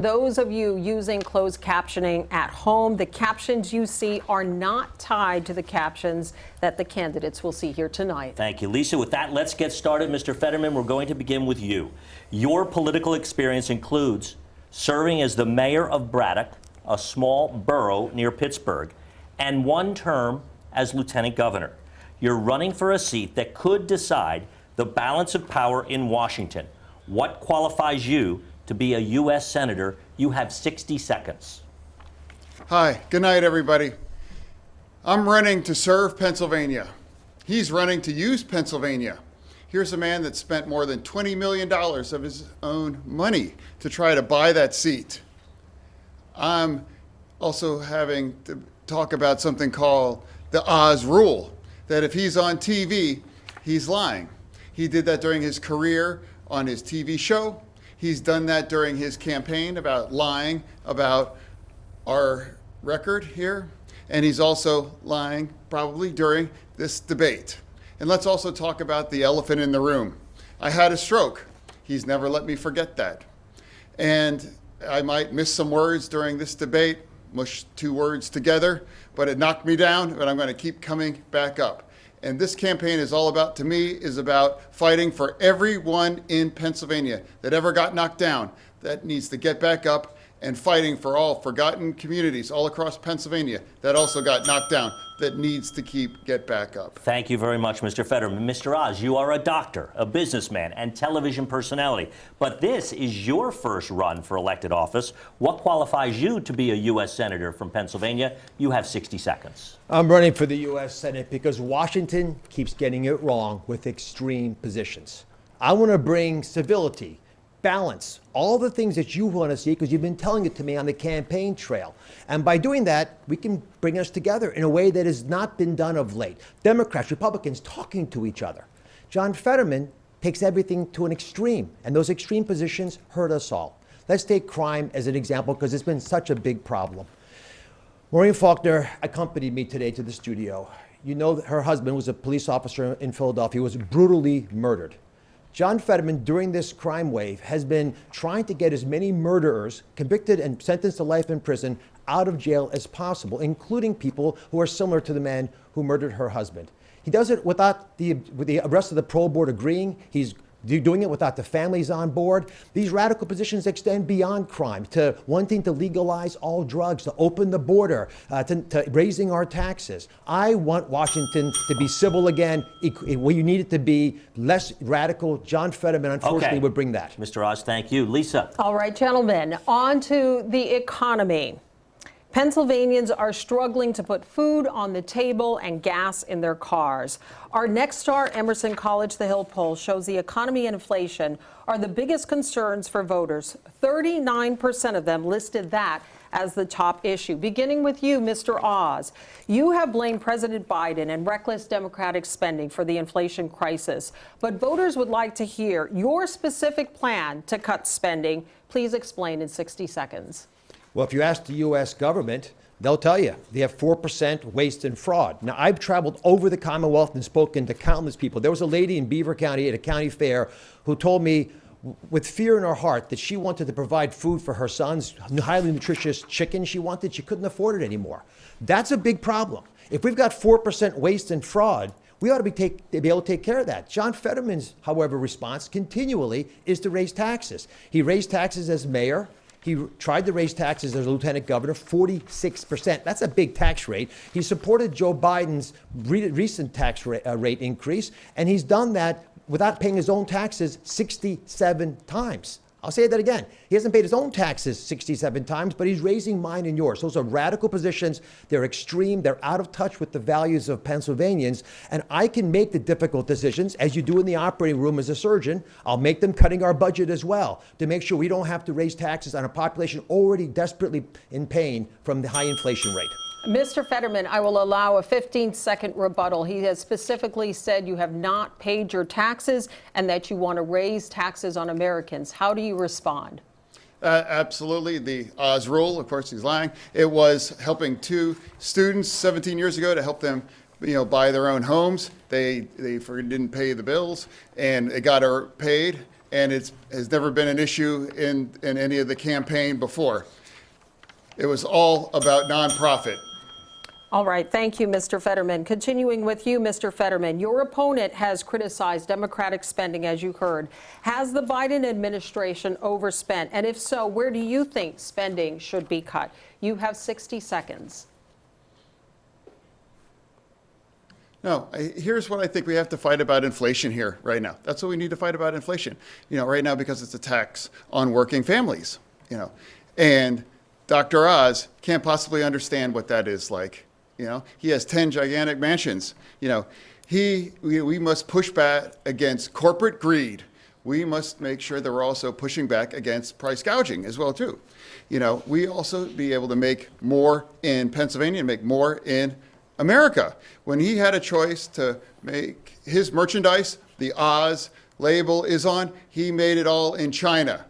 Those of you using closed captioning at home, the captions you see are not tied to the captions that the candidates will see here tonight. Thank you, Lisa. With that, let's get started. Mr. Fetterman, we're going to begin with you. Your political experience includes serving as the mayor of Braddock, a small borough near Pittsburgh, and one term as lieutenant governor. You're running for a seat that could decide the balance of power in Washington. What qualifies you to be a U.S. Senator? You have 60 seconds. Hi, good night, everybody. I'm running to serve Pennsylvania. He's running to use Pennsylvania. Here's a man that spent more than $20 million of his own money to try to buy that seat. I'm also having to talk about something called the Oz rule, that if he's on TV, he's lying. He did that during his career on his TV show. He's done that during his campaign about lying about our record here. And he's also lying probably during this debate. And let's also talk about the elephant in the room. I had a stroke. He's never let me forget that. And I might miss some words during this debate, mush two words together, but it knocked me down, but I'm going to keep coming back up. And this campaign is all about, to me, is about fighting for everyone in Pennsylvania that ever got knocked down, that needs to get back up, and fighting for all forgotten communities all across Pennsylvania that also got knocked down, that needs to get back up. Thank you very much, Mr. Fetterman. Mr. Oz, you are a doctor, a businessman, and television personality. But this is your first run for elected office. What qualifies you to be a U.S. Senator from Pennsylvania? You have 60 seconds. I'm running for the U.S. Senate because Washington keeps getting it wrong with extreme positions. I want to bring civility, balance, all the things that you want to see, because you've been telling it to me on the campaign trail. And by doing that, we can bring us together in a way that has not been done of late. Democrats, Republicans talking to each other. John Fetterman takes everything to an extreme, and those extreme positions hurt us all. Let's take crime as an example, because it's been such a big problem. Maureen Faulkner accompanied me today to the studio. You know that her husband was a police officer in Philadelphia, was brutally murdered. John Fetterman, during this crime wave, has been trying to get as many murderers convicted and sentenced to life in prison out of jail as possible, including people who are similar to the man who murdered her husband. He does it without with the rest of the parole board agreeing. He's doing it without the families on board. These radical positions extend beyond crime to wanting to legalize all drugs, to open the border, to raising our taxes. I want Washington to be civil again. We need it to be less radical. John Fetterman, unfortunately, would bring that. Mr. Oz, thank you. Lisa. All right, gentlemen, on to the economy. Pennsylvanians are struggling to put food on the table and gas in their cars. Our Nexstar Emerson College The Hill poll shows the economy and inflation are the biggest concerns for voters. 39% of them listed that as the top issue. Beginning with you, Mr. Oz. You have blamed President Biden and reckless Democratic spending for the inflation crisis. But voters would like to hear your specific plan to cut spending. Please explain in 60 seconds. Well, if you ask the U.S. government, they'll tell you they have 4% waste and fraud. Now, I've traveled over the Commonwealth and spoken to countless people. There was a lady in Beaver County at a county fair who told me with fear in her heart that she wanted to provide food for her son's highly nutritious chicken she wanted. She couldn't afford it anymore. That's a big problem. If we've got 4% waste and fraud, we ought to be able to take care of that. John Fetterman's, however, response continually is to raise taxes. He raised taxes as mayor. He tried to raise taxes as a lieutenant governor, 46%. That's a big tax rate. He supported Joe Biden's recent tax rate increase, and he's done that without paying his own taxes 67 times. I'll say that again. He hasn't paid his own taxes 67 times, but he's raising mine and yours. Those are radical positions. They're extreme. They're out of touch with the values of Pennsylvanians. And I can make the difficult decisions, as you do in the operating room as a surgeon. I'll make them cutting our budget as well to make sure we don't have to raise taxes on a population already desperately in pain from the high inflation rate. Mr. Fetterman, I will allow a 15-second rebuttal. He has specifically said you have not paid your taxes and that you want to raise taxes on Americans. How do you respond? Absolutely. The Oz rule, of course, he's lying. It was helping two students 17 years ago to help them buy their own homes. They didn't pay the bills, and it got her paid. and it has never been an issue in any of the campaign before. It was all about nonprofit. All right. Thank you, Mr. Fetterman. Continuing with you, Mr. Fetterman, your opponent has criticized Democratic spending, as you heard. Has the Biden administration overspent? And if so, where do you think spending should be cut? You have 60 seconds. No, here's what I think we have to fight about inflation here right now. That's what we need to fight about inflation. Right now, because it's a tax on working families, and Dr. Oz can't possibly understand what that is like. He has 10 gigantic mansions. We must push back against corporate greed. We must make sure that we're also pushing back against price gouging as well, too. We also be able to make more in Pennsylvania and make more in America. When he had a choice to make his merchandise, the Oz label is on, he made it all in China.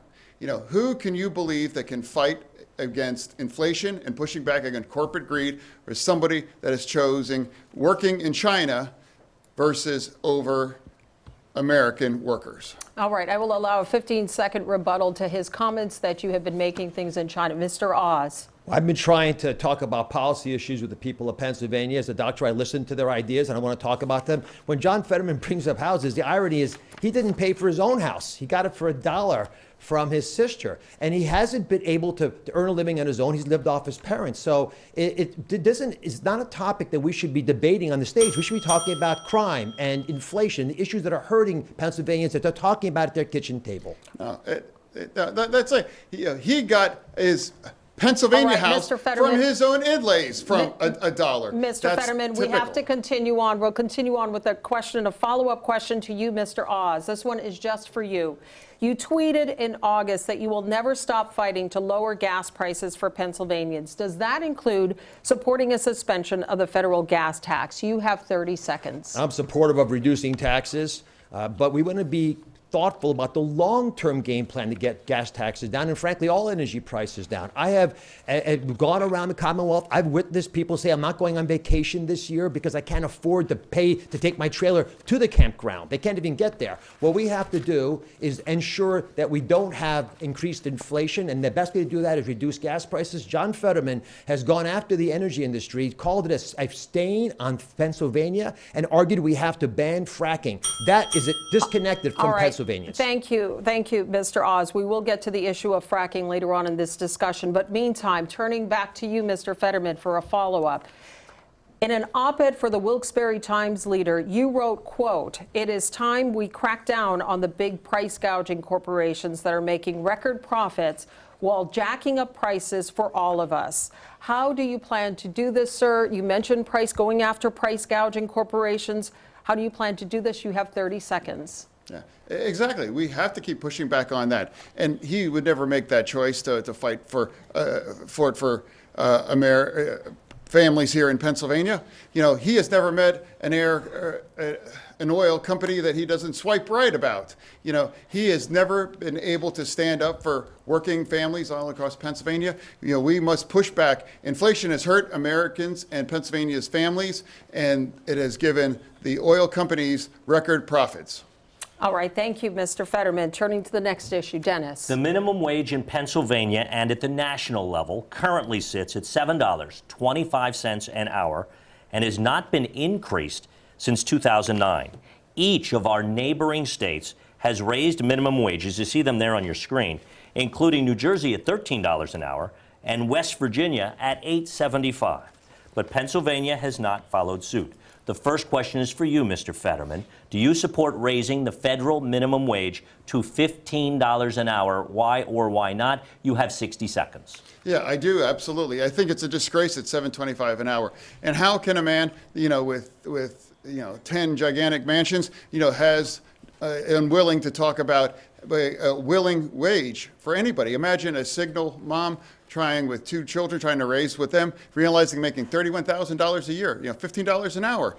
Who can you believe that can fight against inflation and pushing back against corporate greed, or somebody that is choosing working in China versus over American workers? All right. I will allow a 15-second rebuttal to his comments that you have been making things in China. Mr. Oz. I've been trying to talk about policy issues with the people of Pennsylvania. As a doctor, I listen to their ideas and I want to talk about them. When John Fetterman brings up houses, the irony is he didn't pay for his own house. He got it for $1 from his sister. And he hasn't been able to earn a living on his own. He's lived off his parents. So it's not a topic that we should be debating on the stage. We should be talking about crime and inflation, the issues that are hurting Pennsylvanians that they're talking about at their kitchen table. That's it. He got his Pennsylvania house from his own inlays from $1. Mr. Fetterman, we have to continue on. We'll continue on with a follow-up question to you, Mr. Oz. This one is just for you. You tweeted in August that you will never stop fighting to lower gas prices for Pennsylvanians. Does that include supporting a suspension of the federal gas tax? You have 30 seconds. I'm supportive of reducing taxes, but we want to be thoughtful about the long-term game plan to get gas taxes down and, frankly, all energy prices down. I have gone around the Commonwealth. I've witnessed people say, I'm not going on vacation this year because I can't afford to pay to take my trailer to the campground. They can't even get there. What we have to do is ensure that we don't have increased inflation, and the best way to do that is reduce gas prices. John Fetterman has gone after the energy industry, called it a stain on Pennsylvania, and argued we have to ban fracking. That is disconnected from Pennsylvania. Thank you, Mr. Oz. We will get to the issue of fracking later on in this discussion. But meantime, turning back to you, Mr. Fetterman, for a follow-up. In an op-ed for the Wilkes-Barre Times Leader, you wrote, quote, "It is time we crack down on the big price gouging corporations that are making record profits while jacking up prices for all of us." How do you plan to do this, sir? You mentioned going after price gouging corporations. How do you plan to do this? You have 30 seconds. Yeah, exactly. We have to keep pushing back on that. And he would never make that choice to fight for families here in Pennsylvania. He has never met an oil company that he doesn't swipe right about. He has never been able to stand up for working families all across Pennsylvania. We must push back. Inflation has hurt Americans and Pennsylvania's families, and it has given the oil companies record profits. All right. Thank you, Mr. Fetterman. Turning to the next issue, Dennis. The minimum wage in Pennsylvania and at the national level currently sits at $7.25 an hour and has not been increased since 2009. Each of our neighboring states has raised minimum wages. You see them there on your screen, including New Jersey at $13 an hour and West Virginia at $8.75. But Pennsylvania has not followed suit. The first question is for you, Mr. Fetterman. Do you support raising the federal minimum wage to $15 an hour? Why or why not? You have 60 seconds. Yeah, I do, absolutely. I think it's a disgrace at $7.25 an hour. And how can a man, with 10 gigantic mansions, has unwilling to talk about a willing wage for anybody? Imagine a single mom with 2 children, trying to raise with them, realizing making $31,000 a year, $15 an hour.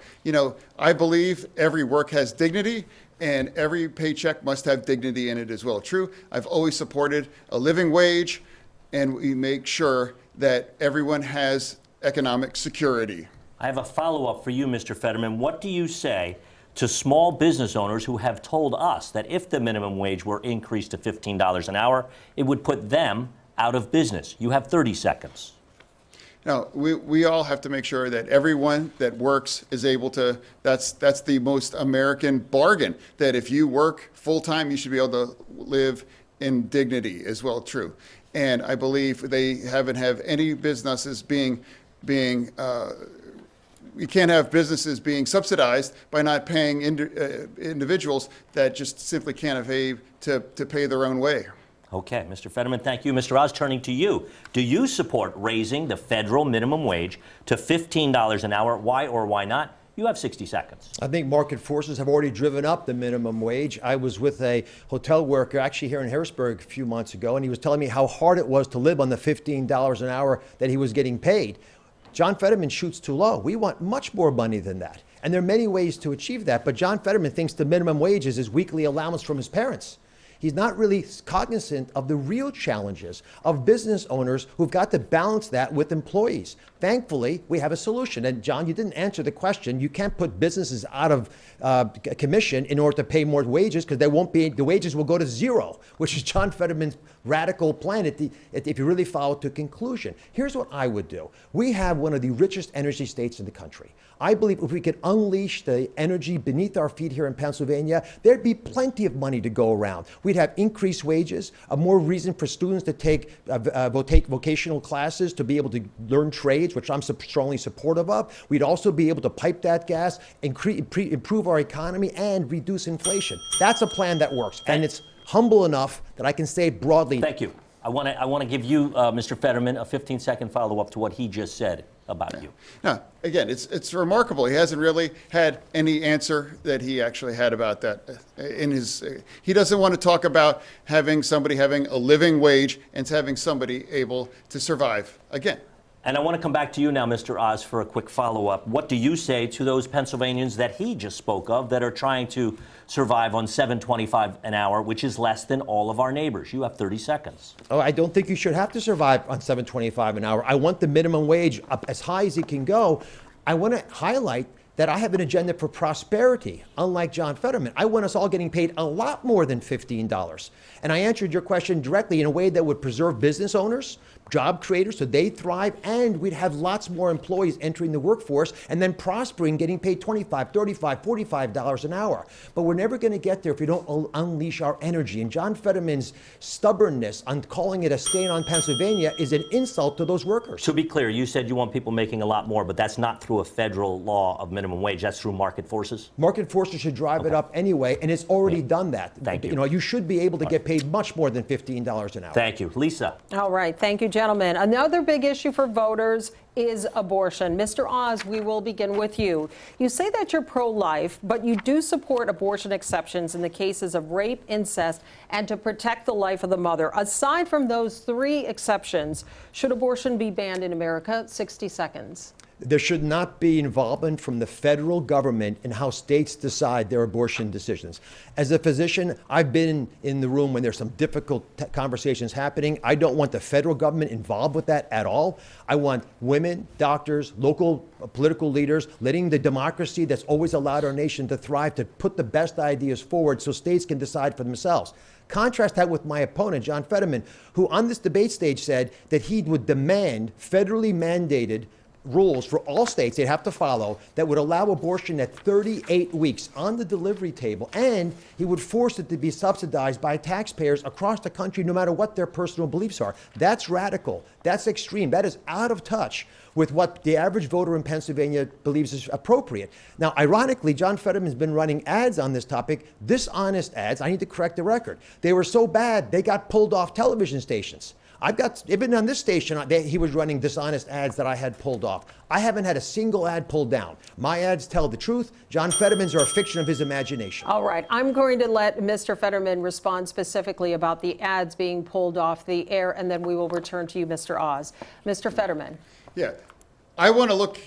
I believe every work has dignity, and every paycheck must have dignity in it as well. True, I've always supported a living wage, and we make sure that everyone has economic security. I have a follow-up for you, Mr. Fetterman. What do you say to small business owners who have told us that if the minimum wage were increased to $15 an hour, it would put them out of business. You have 30 seconds. Now, we all have to make sure that everyone that works is able to, that's the most American bargain, that if you work full-time, you should be able to live in dignity as well, true. And I believe they haven't have any businesses being you can't have businesses being subsidized by not paying individuals that just simply can't afford to pay their own way. Okay, Mr. Fetterman, thank you. Mr. Oz, turning to you. Do you support raising the federal minimum wage to $15 an hour? Why or why not? You have 60 seconds. I think market forces have already driven up the minimum wage. I was with a hotel worker actually here in Harrisburg a few months ago, and he was telling me how hard it was to live on the $15 an hour that he was getting paid. John Fetterman shoots too low. We want much more money than that. And there are many ways to achieve that, but John Fetterman thinks the minimum wage is his weekly allowance from his parents. He's not really cognizant of the real challenges of business owners who've got to balance that with employees. Thankfully, we have a solution. And John, you didn't answer the question. You can't put businesses out of commission in order to pay more wages, because the wages will go to zero, which is John Fetterman's radical plan if you really follow it to conclusion. Here's what I would do. We have one of the richest energy states in the country. I believe if we could unleash the energy beneath our feet here in Pennsylvania, there'd be plenty of money to go around. We'd have increased wages, a more reason for students to take vocational classes to be able to learn trades, which I'm strongly supportive of. We'd also be able to pipe that gas, improve our economy, and reduce inflation. That's a plan that works, and it's humble enough that I can say broadly. Thank you. I want to give you, Mr. Fetterman, a 15-second follow-up to what he just said about you. Now, again, it's remarkable. He hasn't really had any answer that he actually had about that in his. He doesn't want to talk about having somebody having a living wage and having somebody able to survive. Again. And I want to come back to you now, Mr. Oz, for a quick follow-up. What do you say to those Pennsylvanians that he just spoke of that are trying to survive on $7.25 an hour, which is less than all of our neighbors? You have 30 seconds. Oh, I don't think you should have to survive on $7.25 an hour. I want the minimum wage up as high as it can go. I want to highlight that I have an agenda for prosperity, unlike John Fetterman. I want us all getting paid a lot more than $15. And I answered your question directly in a way that would preserve business owners, job creators, so they thrive, and we'd have lots more employees entering the workforce and then prospering, getting paid $25, $35, $45 an hour. But we're never going to get there if we don't unleash our energy. And John Fetterman's stubbornness on calling it a stain on Pennsylvania is an insult to those workers. To be clear, you said you want people making a lot more, but that's not through a federal law of minimum wage. That's through market forces? Market forces should drive it up anyway, and it's already done that. Thank you. You know, you should be able to get paid much more than $15 an hour. Thank you. Lisa. All right. Thank you, gentlemen. Another big issue for voters is abortion. Mr. Oz, we will begin with you. You say that you're pro-life, but you do support abortion exceptions in the cases of rape, incest, and to protect the life of the mother. Aside from those three exceptions, should abortion be banned in America? 60 seconds. There should not be involvement from the federal government in how states decide their abortion decisions. As a physician, I've been in the room when there's some difficult conversations happening. I don't want the federal government involved with that at all. I want women, doctors, local political leaders, letting the democracy that's always allowed our nation to thrive to put the best ideas forward so states can decide for themselves. Contrast that with my opponent, John Fetterman, who on this debate stage said that he would demand federally mandated rules for all states they'd have to follow that would allow abortion at 38 weeks on the delivery table, and he would force it to be subsidized by taxpayers across the country no matter what their personal beliefs are. That's radical. That's extreme. That is out of touch with what the average voter in Pennsylvania believes is appropriate. Now, ironically, John Fetterman's been running ads on this topic, dishonest ads. I need to correct the record. They were so bad, they got pulled off television stations. Even on this station, he was running dishonest ads that I had pulled off. I haven't had a single ad pulled down. My ads tell the truth. John Fetterman's are a fiction of his imagination. All right. I'm going to let Mr. Fetterman respond specifically about the ads being pulled off the air, and then we will return to you, Mr. Oz. Mr. Fetterman. Yeah. I want to look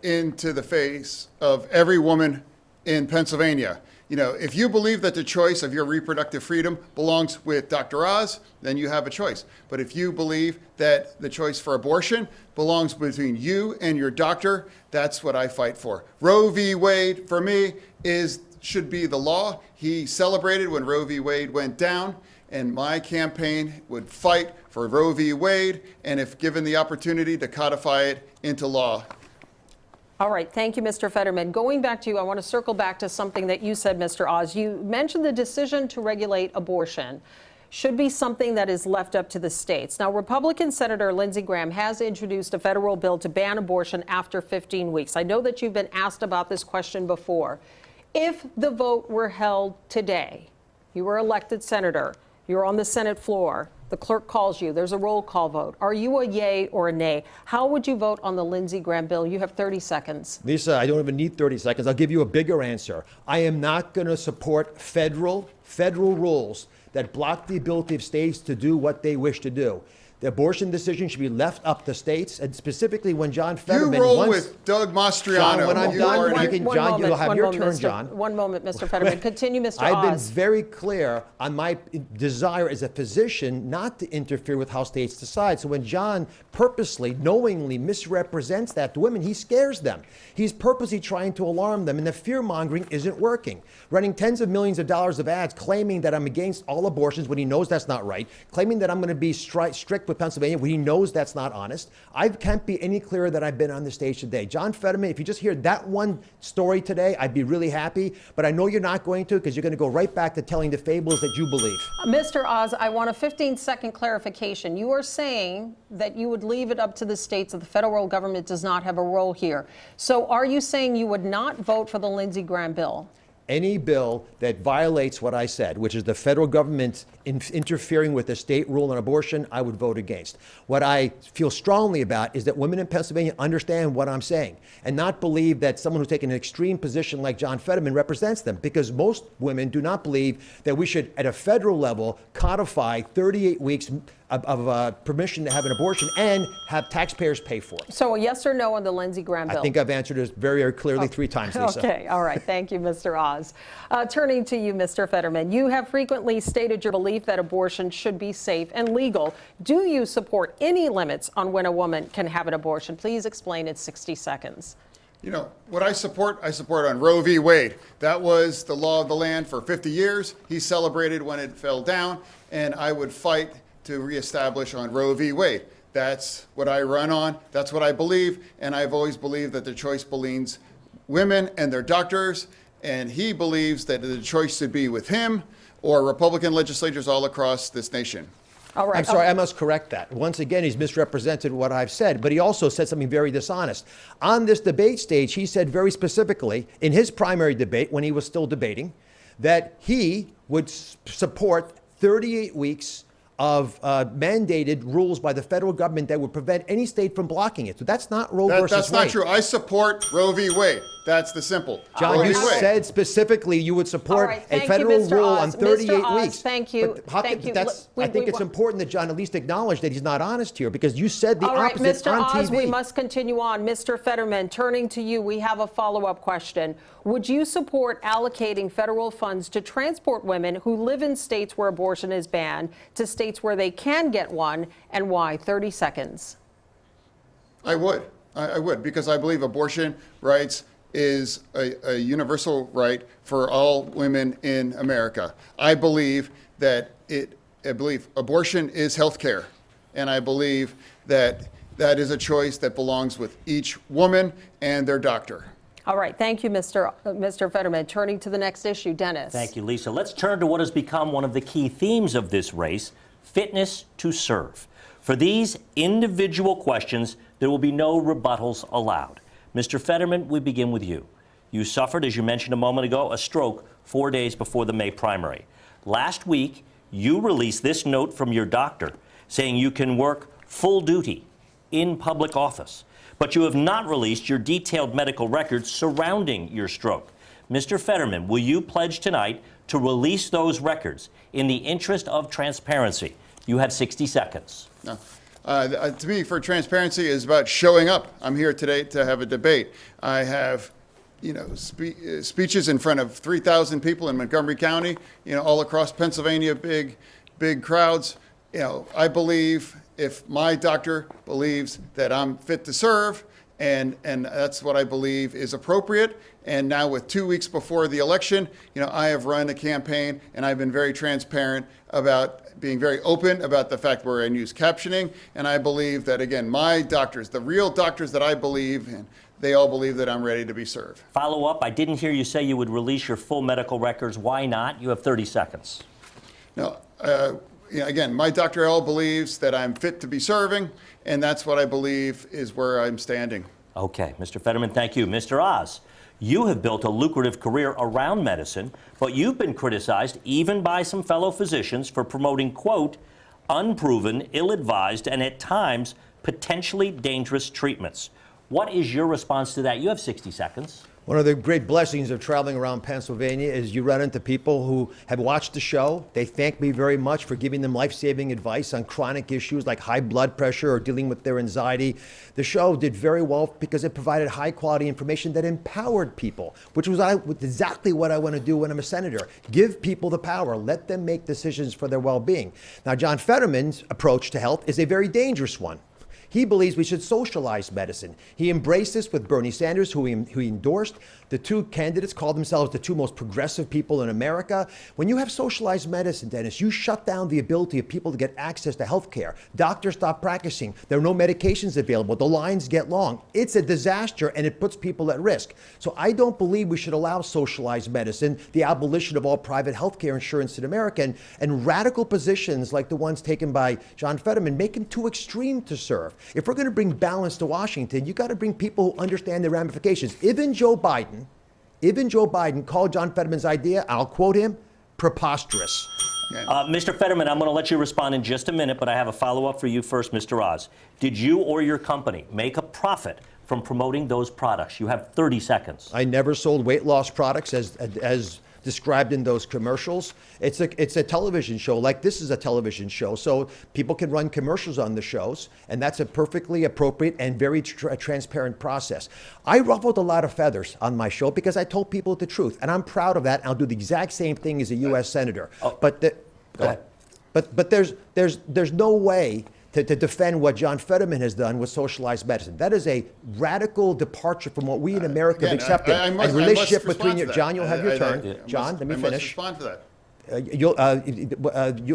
into the face of every woman in Pennsylvania. You know, if you believe that the choice of your reproductive freedom belongs with Dr. Oz, then you have a choice. But if you believe that the choice for abortion belongs between you and your doctor, that's what I fight for. Roe v. Wade, for me, is should be the law. He celebrated when Roe v. Wade went down, and my campaign would fight for Roe v. Wade, and if given the opportunity, to codify it into law. All right. Thank you, Mr. Fetterman. Going back to you, I want to circle back to something that you said, Mr. Oz. You mentioned the decision to regulate abortion should be something that is left up to the states. Now, Republican Senator Lindsey Graham has introduced a federal bill to ban abortion after 15 weeks. I know that you've been asked about this question before. If the vote were held today, you were elected senator, you're on the Senate floor, the clerk calls you, there's a roll call vote. Are you a yay or a nay? How would you vote on the Lindsey Graham bill? You have 30 seconds. Lisa, I don't even need 30 seconds. I'll give you a bigger answer. I am not going to support federal rules that block the ability of states to do what they wish to do. The abortion decision should be left up to states, and specifically when John Fetterman... You roll with Doug Mastriano. John, when I'm done, John, you'll have your turn, John. One moment, Mr. Fetterman. Continue, Mr. Oz. I've been very clear on my desire as a physician not to interfere with how states decide. So when John purposely, knowingly misrepresents that to women, he scares them. He's purposely trying to alarm them, and the fear-mongering isn't working. Running tens of millions of dollars of ads claiming that I'm against all abortions when he knows that's not right, claiming that I'm going to be strict with Pennsylvania when he knows that's not honest. I can't be any clearer that I've been on the stage today. John Fetterman, if you just hear that one story today, I'd be really happy. But I know you're not going to, because you're going to go right back to telling the fables that you believe. Mr. Oz, I want a 15-second clarification. You are saying that you would leave it up to the states, that the federal government does not have a role here. So are you saying you would not vote for the Lindsey Graham bill? Any bill that violates what I said, which is the federal government interfering with the state rule on abortion, I would vote against. What I feel strongly about is that women in Pennsylvania understand what I'm saying and not believe that someone who's taken an extreme position like John Fetterman represents them, because most women do not believe that we should, at a federal level, codify 38 weeks of permission to have an abortion and have taxpayers pay for it. So a yes or no on the Lindsey Graham bill? I think I've answered this very, very clearly 3 times, Lisa. Okay, all right. Thank you, Mr. Oz. Turning to you, Mr. Fetterman, you have frequently stated your belief that abortion should be safe and legal. Do you support any limits on when a woman can have an abortion? Please explain in 60 seconds. You know, what I support on Roe v. Wade. That was the law of the land for 50 years. He celebrated when it fell down, and I would fight to reestablish on Roe v. Wade. That's what I run on. That's what I believe, and I've always believed that the choice belongs women and their doctors, and he believes that the choice should be with him or Republican legislators all across this nation. All right. I'm sorry, I must correct that. Once again, he's misrepresented what I've said, but he also said something very dishonest. On this debate stage, he said very specifically, in his primary debate, when he was still debating, that he would support 38 weeks of mandated rules by the federal government that would prevent any state from blocking it. So that's not Roe versus Wade. That's not true. I support Roe v. Wade. That's the simple. John, you said specifically you would support a federal rule on 38 weeks. Thank you. Thank you. I think it's important that John at least acknowledge that he's not honest here, because you said the opposite on TV. Mr. Oz, we must continue on. Mr. Fetterman, turning to you, we have a follow-up question. Would you support allocating federal funds to transport women who live in states where abortion is banned to states where they can get one, and why? 30 seconds. I would. I would, because I believe abortion rights is a universal right for all women in America. I believe that abortion is health care, and I believe that that is a choice that belongs with each woman and their doctor. All right. Thank you, Mr. Fetterman. Turning to the next issue, Dennis. Thank you, Lisa. Let's turn to what has become one of the key themes of this race, fitness to serve. For these individual questions, there will be no rebuttals allowed. Mr. Fetterman, we begin with you. You suffered, as you mentioned a moment ago, a stroke 4 days before the May primary. Last week, you released this note from your doctor saying you can work full duty in public office, but you have not released your detailed medical records surrounding your stroke. Mr. Fetterman, will you pledge tonight to release those records in the interest of transparency? You have 60 seconds. No. To me, for transparency is about showing up. I'm here today to have a debate. I have, speeches in front of 3,000 people in Montgomery County, all across Pennsylvania, big crowds. I believe if my doctor believes that I'm fit to serve and that's what I believe is appropriate. And now with 2 weeks before the election, I have run a campaign, and I've been very transparent about being very open about the fact we're in use captioning. And I believe that, again, my doctors, the real doctors that I believe in, they all believe that I'm ready to be served. Follow up, I didn't hear you say you would release your full medical records. Why not? You have 30 seconds. No, again, my Dr. L believes that I'm fit to be serving, and that's what I believe is where I'm standing. Okay, Mr. Fetterman, thank you. Mr. Oz, you have built a lucrative career around medicine, but you've been criticized even by some fellow physicians for promoting, quote, unproven, ill-advised, and at times potentially dangerous treatments. What is your response to that? You have 60 seconds. One of the great blessings of traveling around Pennsylvania is you run into people who have watched the show. They thank me very much for giving them life-saving advice on chronic issues like high blood pressure or dealing with their anxiety. The show did very well because it provided high-quality information that empowered people, which was exactly what I want to do when I'm a senator. Give people the power. Let them make decisions for their well-being. Now, John Fetterman's approach to health is a very dangerous one. He believes we should socialize medicine. He embraced this with Bernie Sanders, who he endorsed. The two candidates call themselves the two most progressive people in America. When you have socialized medicine, Dennis, you shut down the ability of people to get access to health care. Doctors stop practicing. There are no medications available. The lines get long. It's a disaster, and it puts people at risk. So I don't believe we should allow socialized medicine, the abolition of all private health care insurance in America, and radical positions like the ones taken by John Fetterman make him too extreme to serve. If we're going to bring balance to Washington, you got to bring people who understand the ramifications. Even Joe Biden called John Fetterman's idea, I'll quote him, preposterous. Mr. Fetterman, I'm going to let you respond in just a minute, but I have a follow-up for you first, Mr. Oz. Did you or your company make a profit from promoting those products? You have 30 seconds. I never sold weight loss products as described in those commercials. It's a television show, like this is a television show, so people can run commercials on the shows, and that's a perfectly appropriate and very transparent process. I ruffled a lot of feathers on my show because I told people the truth, and I'm proud of that, and I'll do the exact same thing as a U.S. Senator. Oh. But there's no way to defend what John Fetterman has done with socialized medicine. That is a radical departure from what we in America have accepted. I must relationship respond between to you, that. John, you'll have your turn. John, let me finish. I must respond to that.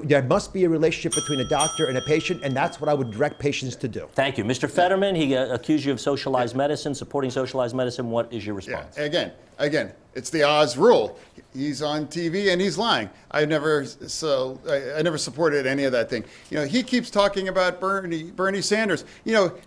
There must be a relationship between a doctor and a patient, and that's what I would direct patients to do. Thank you. Mr. Fetterman, he accused you of socialized medicine, supporting socialized medicine. What is your response? Yeah, again, it's the Oz rule. He's on TV and he's lying. I never supported any of that thing. He keeps talking about Bernie Sanders.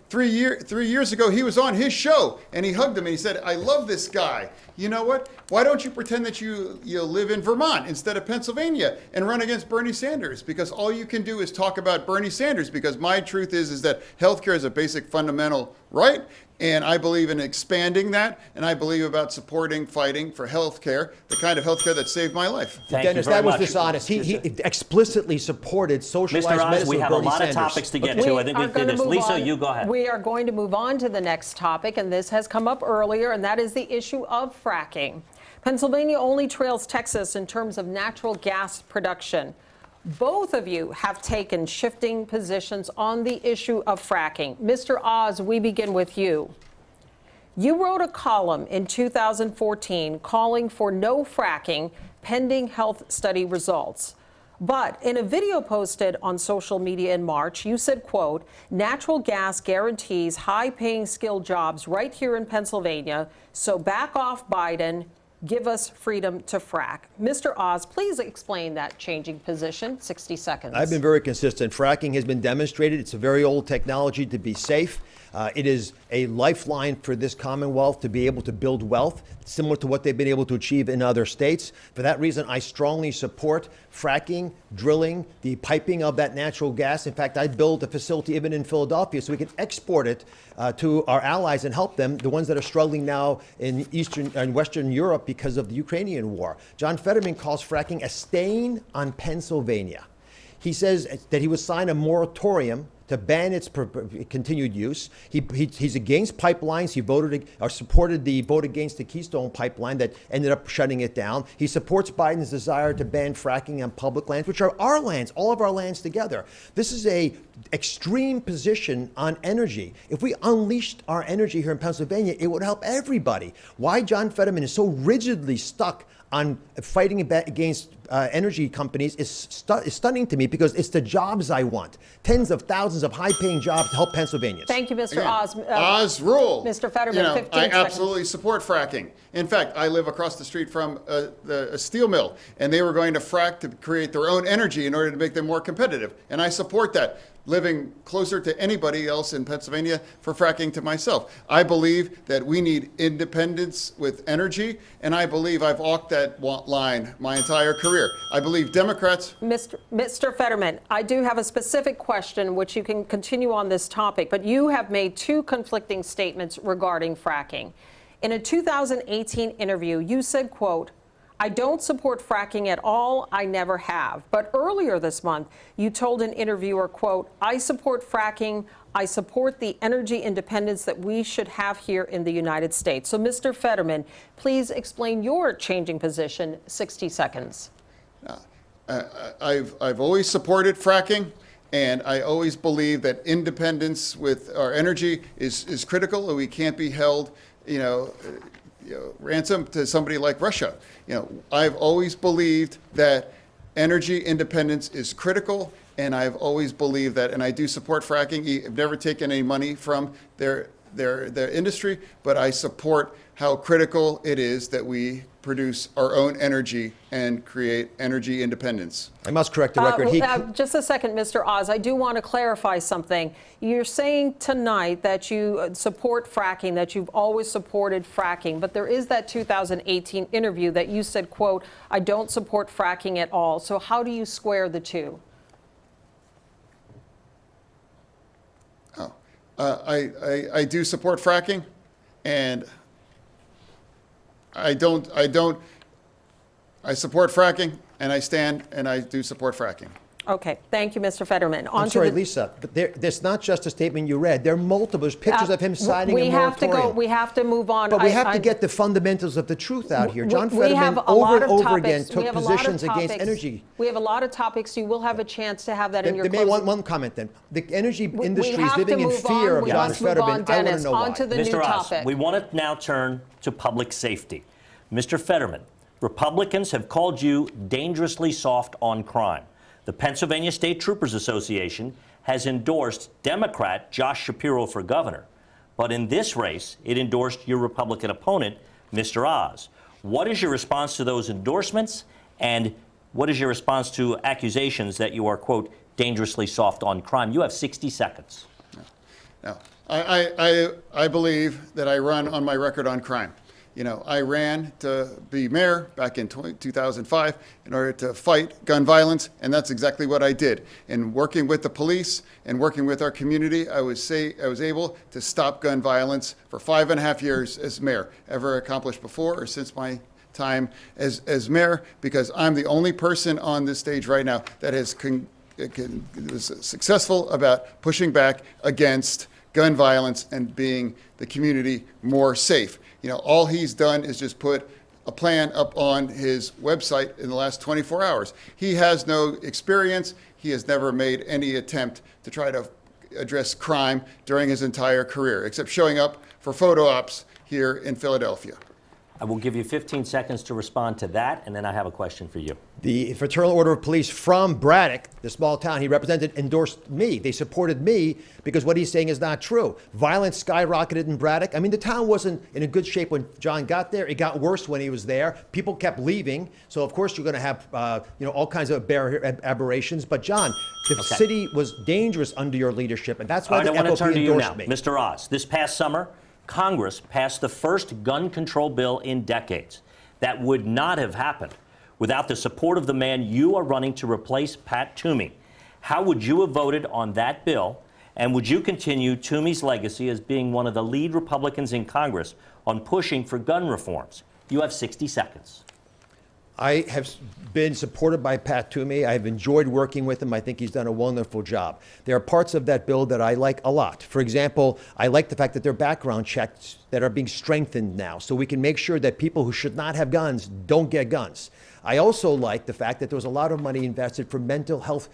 3 years ago he was on his show and he hugged him and he said, "I love this guy. You know what? Why don't you pretend that you live in Vermont instead of Pennsylvania and run against Bernie Sanders? Because all you can do is talk about Bernie Sanders. Because my truth is that healthcare is a basic fundamental right, and I believe in expanding that, and I believe about fighting for healthcare, the kind of healthcare that saved my life." Dennis, that was dishonest. He explicitly supported socialized Mr. Oz, medicine. we have a lot Sanders. of topics to get to. I think we did this. Lisa, you go ahead. We are going to move on to the next topic, and this has come up earlier, and that is the issue of fracking. Pennsylvania only trails Texas in terms of natural gas production. Both of you have taken shifting positions on the issue of fracking. Mr. Oz, we begin with you. You wrote a column in 2014 calling for no fracking pending health study results. But in a video posted on social media in March, you said, quote, "Natural gas guarantees high-paying skilled jobs right here in Pennsylvania, so back off Biden. Give us freedom to frack." Mr. Oz, please explain that changing position. 60 seconds. I've been very consistent. Fracking has been demonstrated. It's a very old technology to be safe. It is a lifeline for this Commonwealth to be able to build wealth, similar to what they've been able to achieve in other states. For that reason, I strongly support fracking, drilling, the piping of that natural gas. In fact, I'd build a facility even in Philadelphia so we can export it to our allies and help them, the ones that are struggling now in Eastern and Western Europe because of the Ukrainian war. John Fetterman calls fracking a stain on Pennsylvania. He says that he would sign a moratorium to ban its continued use. He's against pipelines. He voted or supported the vote against the Keystone Pipeline that ended up shutting it down. He supports Biden's desire to ban fracking on public lands, which are our lands, all of our lands together. This is a extreme position on energy. If we unleashed our energy here in Pennsylvania, it would help everybody. Why John Fetterman is so rigidly stuck on fighting against energy companies is stunning to me, because it's the jobs I want. Tens of thousands of high-paying jobs to help Pennsylvanians. Thank you, Mr. Again, Oz. Oz rule. Mr. Fetterman, You know, 15 I seconds. absolutely support fracking. In fact, I live across the street from a steel mill, and they were going to frack to create their own energy in order to make them more competitive. And I support that, living closer to anybody else in Pennsylvania for fracking to myself. I believe that we need independence with energy, and I believe I've walked that line my entire career. I believe Democrats... Mr. Fetterman, I do have a specific question which you can continue on this topic, but you have made two conflicting statements regarding fracking. In a 2018 interview, you said, quote, "I don't support fracking at all. I never have." But earlier this month, you told an interviewer, quote, "I support fracking. I support the energy independence that we should have here in the United States." So, Mr. Fetterman, please explain your changing position. 60 seconds. I've always supported fracking, and I always believe that independence with our energy is critical, and we can't be held, ransom to somebody like Russia. I've always believed that energy independence is critical, and I've always believed that, and I do support fracking. I've never taken any money from their industry, but I support how critical it is that we produce our own energy and create energy independence. I must correct the record. Just a second, Mr. Oz. I do want to clarify something. You're saying tonight that you support fracking, that you've always supported fracking, but there is that 2018 interview that you said, quote, "I don't support fracking at all." So how do you square the two? I do support fracking, and I support fracking, and I stand, and I do support fracking. Okay. Thank you, Mr. Fetterman. I'm sorry, Lisa, but there's not just a statement you read. There are multiple. There's pictures of him signing a moratorium. We have to move on. But we have to get the fundamentals of the truth out here. John Fetterman over and over again took positions against energy. We have a lot of topics. You will have a chance to have that in your closing. One comment then. The energy industry is living in fear of John Fetterman. I want to know why. Mr. Oz, we want to now turn to public safety. Mr. Fetterman, Republicans have called you dangerously soft on crime. The Pennsylvania State Troopers Association has endorsed Democrat Josh Shapiro for governor. But in this race, it endorsed your Republican opponent, Mr. Oz. What is your response to those endorsements? And what is your response to accusations that you are, quote, dangerously soft on crime? You have 60 seconds. No. I believe that I run on my record on crime. I ran to be mayor back in 2005 in order to fight gun violence, and that's exactly what I did. And working with the police and working with our community, I was able to stop gun violence for 5.5 years as mayor. Ever accomplished before or since my time as mayor, because I'm the only person on this stage right now that was successful about pushing back against gun violence and being the community more safe. All he's done is just put a plan up on his website in the last 24 hours. He has no experience. He has never made any attempt to try to address crime during his entire career, except showing up for photo ops here in Philadelphia. I will give you 15 seconds to respond to that, and then I have a question for you. The Fraternal Order of Police from Braddock, the small town he represented, endorsed me. They supported me because what he's saying is not true. Violence skyrocketed in Braddock. I mean, the town wasn't in a good shape when John got there. It got worse when he was there. People kept leaving. So, of course, you're going to have all kinds of aberrations. But, John, the city was dangerous under your leadership, and that's why the FOP endorsed me. Mr. Oz, this past summer, Congress passed the first gun control bill in decades. That would not have happened without the support of the man you are running to replace Pat Toomey. How would you have voted on that bill, and would you continue Toomey's legacy as being one of the lead Republicans in Congress on pushing for gun reforms? You have 60 seconds. I have been supported by Pat Toomey. I've enjoyed working with him. I think he's done a wonderful job. There are parts of that bill that I like a lot. For example, I like the fact that there are background checks that are being strengthened now, so we can make sure that people who should not have guns don't get guns. I also like the fact that there was a lot of money invested for mental health,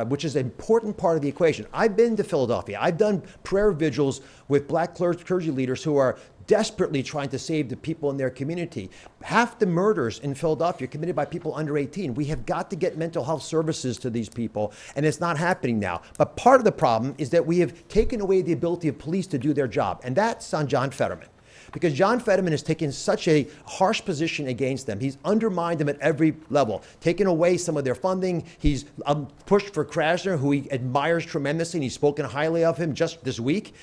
which is an important part of the equation. I've been to Philadelphia. I've done prayer vigils with black clergy leaders who are desperately trying to save the people in their community. Half the murders in Philadelphia are committed by people under 18. We have got to get mental health services to these people, and it's not happening now. But part of the problem is that we have taken away the ability of police to do their job, and that's on John Fetterman. Because John Fetterman has taken such a harsh position against them. He's undermined them at every level, taken away some of their funding. He's pushed for Krasner, who he admires tremendously, and he's spoken highly of him just this week.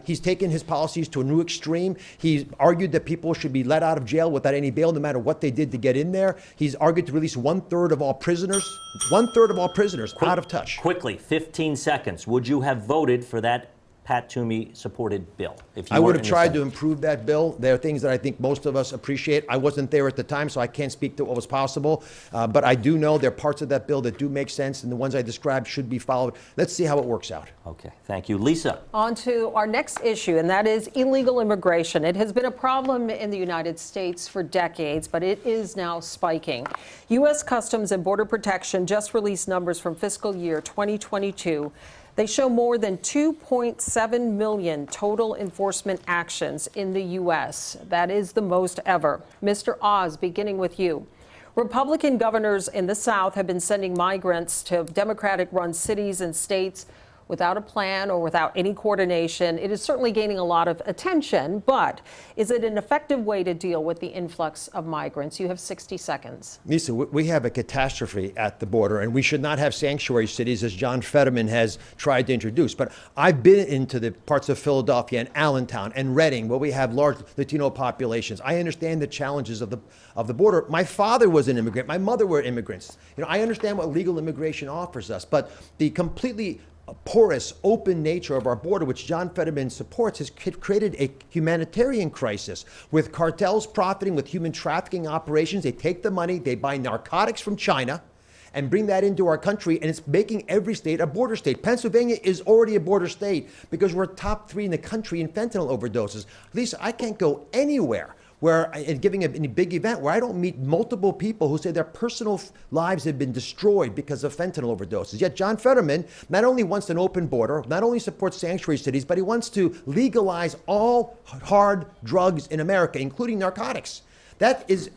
He's taken his policies to a new extreme. He's argued that people should be let out of jail without any bail, no matter what they did to get in there. He's argued to release 1/3 of all prisoners. 1/3 of all prisoners out of touch. Quickly, 15 seconds. Would you have voted for that Pat Toomey supported bill? If you I were would have in the tried to Senate? improve that bill. There are things that I think most of us appreciate. I wasn't there at the time, so I can't speak to what was possible. But I do know there are parts of that bill that do make sense, and the ones I described should be followed. Let's see how it works out. Okay, thank you. Lisa. On to our next issue, and that is illegal immigration. It has been a problem in the United States for decades, but it is now spiking. U.S. Customs and Border Protection just released numbers from fiscal year 2022. They show more than 2.7 million total enforcement actions in the U.S. That is the most ever. Mr. Oz, beginning with you. Republican governors in the South have been sending migrants to Democratic-run cities and states without a plan or without any coordination. It is certainly gaining a lot of attention, but is it an effective way to deal with the influx of migrants? You have 60 seconds. Lisa, we have a catastrophe at the border, and we should not have sanctuary cities, as John Fetterman has tried to introduce. But I've been into the parts of Philadelphia and Allentown and Reading, where we have large Latino populations. I understand the challenges of the border. My father was an immigrant. My mother were immigrants. I understand what legal immigration offers us, but the completely porous, open nature of our border, which John Fetterman supports, has created a humanitarian crisis with cartels profiting with human trafficking operations. They take the money, they buy narcotics from China and bring that into our country, and it's making every state a border state. Pennsylvania is already a border state because we're top 3 in the country in fentanyl overdoses. Lisa, I can't go anywhere where, in giving a big event, where I don't meet multiple people who say their personal lives have been destroyed because of fentanyl overdoses. Yet John Fetterman not only wants an open border, not only supports sanctuary cities, but he wants to legalize all hard drugs in America, including narcotics. That is,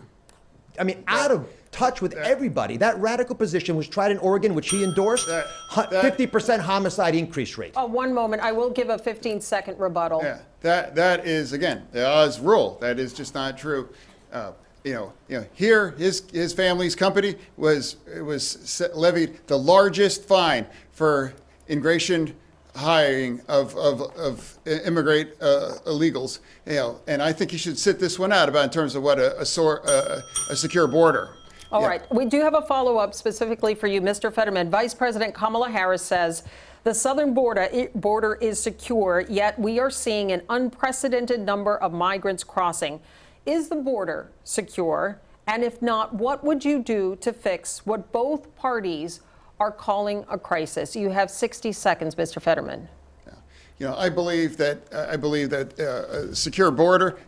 out of touch with everybody. That radical position was tried in Oregon, which he endorsed. 50% homicide increase rate. Oh, one moment. I will give a 15-second rebuttal. Yeah, that is, again, the Oz rule. That is just not true. Here, his family's company was levied the largest fine for immigration hiring of immigrant illegals. And I think he should sit this one out in terms of what a secure border. All right. We do have a follow-up specifically for you, Mr. Fetterman. Vice President Kamala Harris says the southern border is secure, yet we are seeing an unprecedented number of migrants crossing. Is the border secure? And if not, what would you do to fix what both parties are calling a crisis? You have 60 seconds, Mr. Fetterman. I believe that a secure border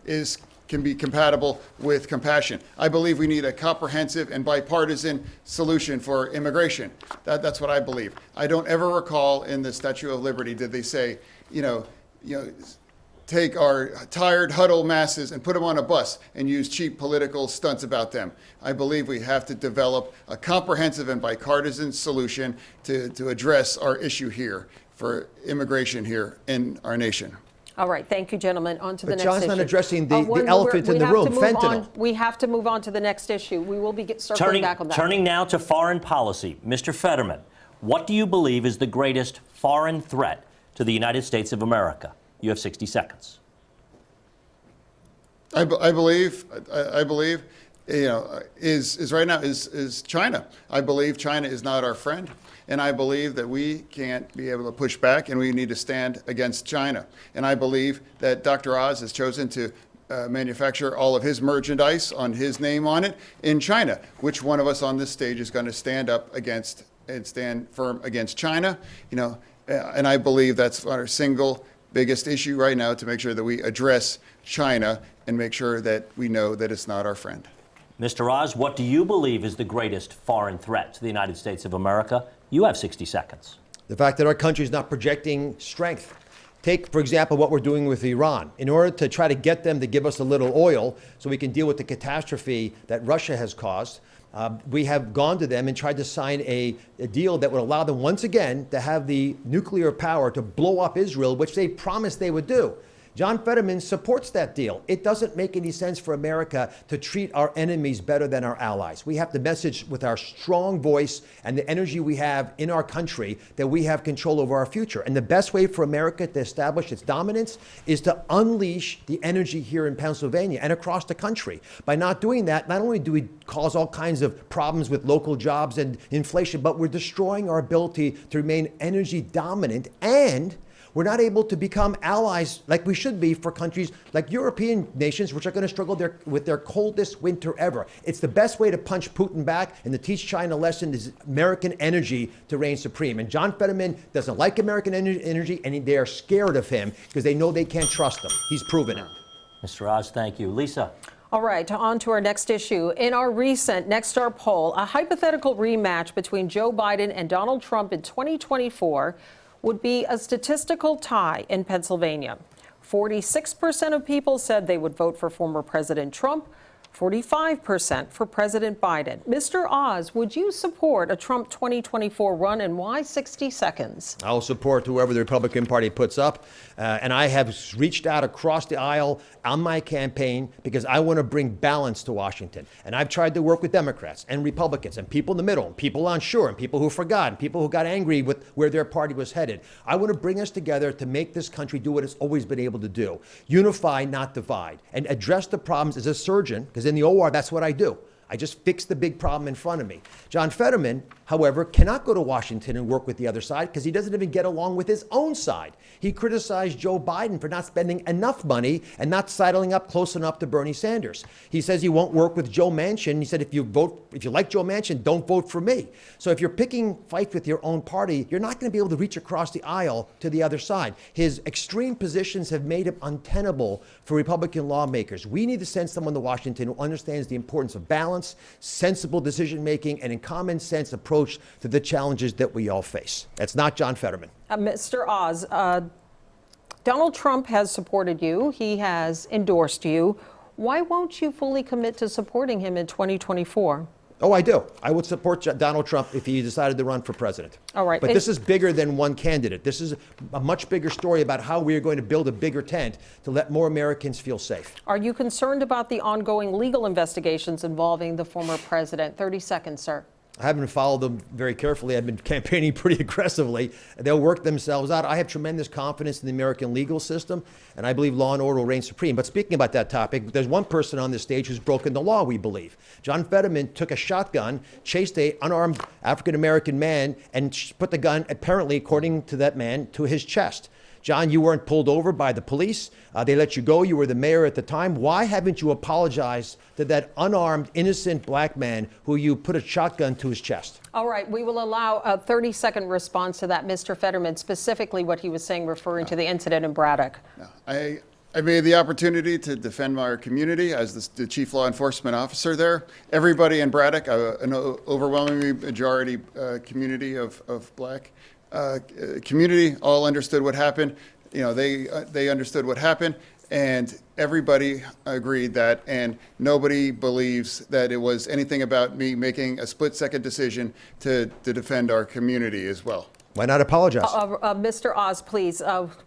can be compatible with compassion. I believe we need a comprehensive and bipartisan solution for immigration. That's what I believe. I don't ever recall in the Statue of Liberty did they say, take our tired, huddled masses and put them on a bus and use cheap political stunts about them. I believe we have to develop a comprehensive and bipartisan solution to address our issue here for immigration here in our nation. All right. Thank you, gentlemen. On to the next issue. But John's not addressing the elephant in the room, fentanyl. We have to move on to the next issue. We will be circling back on that. Turning now to foreign policy. Mr. Fetterman, what do you believe is the greatest foreign threat to the United States of America? You have 60 seconds. I believe is right now is China. I believe China is not our friend, and I believe that we can't be able to push back, and we need to stand against China. And I believe that Dr. Oz has chosen to manufacture all of his merchandise on his name on it in China. Which one of us on this stage is going to stand up against and stand firm against China? You know, and I believe that's our single biggest issue right now, to make sure that we address China and make sure that we know that it's not our friend. Mr. Oz, what do you believe is the greatest foreign threat to the United States of America? You have 60 seconds. The fact that our country is not projecting strength. Take, for example, what we're doing with Iran. In order to try to get them to give us a little oil so we can deal with the catastrophe that Russia has caused, we have gone to them and tried to sign a deal that would allow them once again to have the nuclear power to blow up Israel, which they promised they would do. John Fetterman supports that deal. It doesn't make any sense for America to treat our enemies better than our allies. We have to message with our strong voice and the energy we have in our country that we have control over our future. And the best way for America to establish its dominance is to unleash the energy here in Pennsylvania and across the country. By not doing that, not only do we cause all kinds of problems with local jobs and inflation, but we're destroying our ability to remain energy dominant, and we're not able to become allies like we should be for countries like European nations, which are going to struggle with their coldest winter ever. It's the best way to punch Putin back and to teach China a lesson is American energy to reign supreme. And John Fetterman doesn't like American energy, and they are scared of him because they know they can't trust him. He's proven it. Mr. Oz, thank you. Lisa. All right, on to our next issue. In our recent Nexstar poll, a hypothetical rematch between Joe Biden and Donald Trump in 2024 would be a statistical tie in Pennsylvania. 46% of people said they would vote for former President Trump, 45% for President Biden. Mr. Oz, would you support a Trump 2024 run, and why 60 seconds? I'll support whoever the Republican Party puts up. And I have reached out across the aisle on my campaign because I want to bring balance to Washington. And I've tried to work with Democrats and Republicans and people in the middle, and people unsure, and people who forgot, and people who got angry with where their party was headed. I want to bring us together to make this country do what it's always been able to do. Unify, not divide, and address the problems as a surgeon, because in the OR, that's what I do. I just fix the big problem in front of me. John Fetterman, however, cannot go to Washington and work with the other side because he doesn't even get along with his own side. He criticized Joe Biden for not spending enough money and not sidling up close enough to Bernie Sanders. He says he won't work with Joe Manchin. He said, if you like Joe Manchin, don't vote for me. So if you're picking fights with your own party, you're not going to be able to reach across the aisle to the other side. His extreme positions have made him untenable for Republican lawmakers. We need to send someone to Washington who understands the importance of balance, sensible decision-making, and a common sense approach to the challenges that we all face. That's not John Fetterman. Mr. Oz, Donald Trump has supported you. He has endorsed you. Why won't you fully commit to supporting him in 2024? Oh, I do. I would support Donald Trump if he decided to run for president. All right. But this is bigger than one candidate. This is a much bigger story about how we are going to build a bigger tent to let more Americans feel safe. Are you concerned about the ongoing legal investigations involving the former president? 30 seconds, sir. I haven't followed them very carefully. I've been campaigning pretty aggressively. They'll work themselves out. I have tremendous confidence in the American legal system, and I believe law and order will reign supreme. But speaking about that topic, there's one person on this stage who's broken the law, we believe. John Fetterman took a shotgun, chased an unarmed African-American man, and put the gun, apparently, according to that man, to his chest. John, you weren't pulled over by the police. They let you go. You were the mayor at the time. Why haven't you apologized to that unarmed, innocent black man who you put a shotgun to his chest? All right. We will allow a 30-second response to that, Mr. Fetterman, specifically what he was saying, referring to the incident in Braddock. I made the opportunity to defend our community as the chief law enforcement officer there. Everybody in Braddock, an overwhelming majority community of black community, all understood what happened. You know, they understood what happened, and everybody agreed that, and nobody believes that it was anything about me making a split-second decision to defend our community as well. Why not apologize? Mr. Oz, please.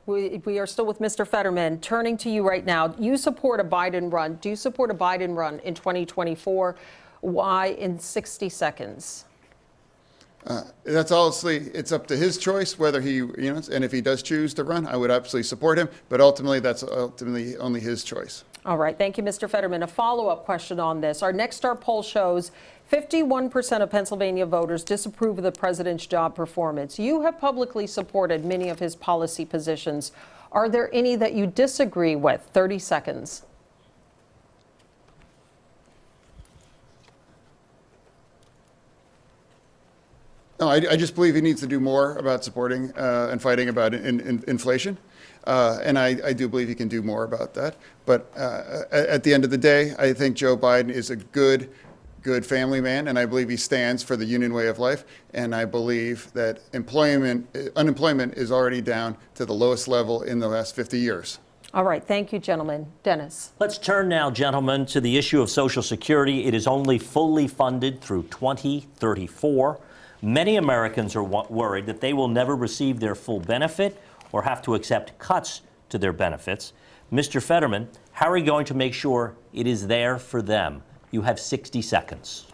We are still with Mr. Fetterman. Turning to you right now, you support a Biden run. Do you support a Biden run in 2024? Why in 60 seconds? That's honestly, it's up to his choice whether he, and if he does choose to run, I would absolutely support him. But ultimately, that's ultimately only his choice. All right. Thank you, Mr. Fetterman. A follow-up question on this. Our Nexstar poll shows 51% of Pennsylvania voters disapprove of the president's job performance. You have publicly supported many of his policy positions. Are there any that you disagree with? 30 seconds. No, I just believe he needs to do more about supporting and fighting about inflation. And I do believe he can do more about that. But at the end of the day, I think Joe Biden is a good family man, and I believe he stands for the union way of life. And I believe that unemployment is already down to the lowest level in the last 50 years. All right, thank you, gentlemen. Dennis. Let's turn now, gentlemen, to the issue of Social Security. It is only fully funded through 2034. Many Americans are worried that they will never receive their full benefit or have to accept cuts to their benefits. Mr. Fetterman, how are you going to make sure it is there for them? You have 60 seconds.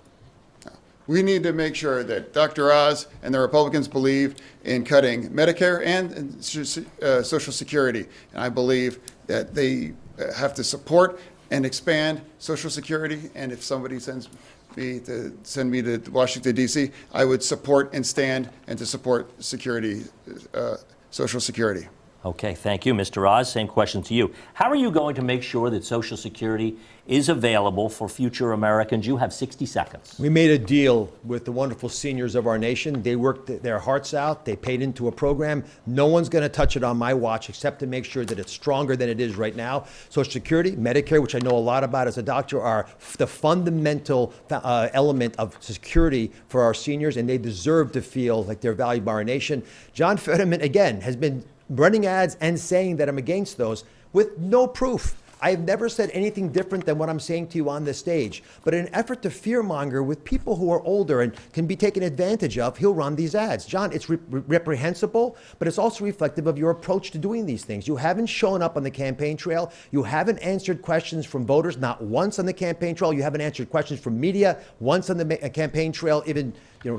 We need to make sure that Dr. Oz and the Republicans believe in cutting Medicare and Social Security. And I believe that they have to support and expand Social Security. And if somebody send me to Washington, D.C., I would support and stand and to support Social Security. Okay, thank you. Mr. Oz, same question to you. How are you going to make sure that Social Security is available for future Americans? You have 60 seconds. We made a deal with the wonderful seniors of our nation. They worked their hearts out. They paid into a program. No one's going to touch it on my watch except to make sure that it's stronger than it is right now. Social Security, Medicare, which I know a lot about as a doctor, are the fundamental element of security for our seniors, and they deserve to feel like they're valued by our nation. John Fetterman, again, has been running ads and saying that I'm against those with no proof. I have never said anything different than what I'm saying to you on this stage. But in an effort to fearmonger with people who are older and can be taken advantage of, he'll run these ads. John, it's reprehensible, but it's also reflective of your approach to doing these things. You haven't shown up on the campaign trail. You haven't answered questions from voters, not once on the campaign trail. You haven't answered questions from media once on the campaign trail, even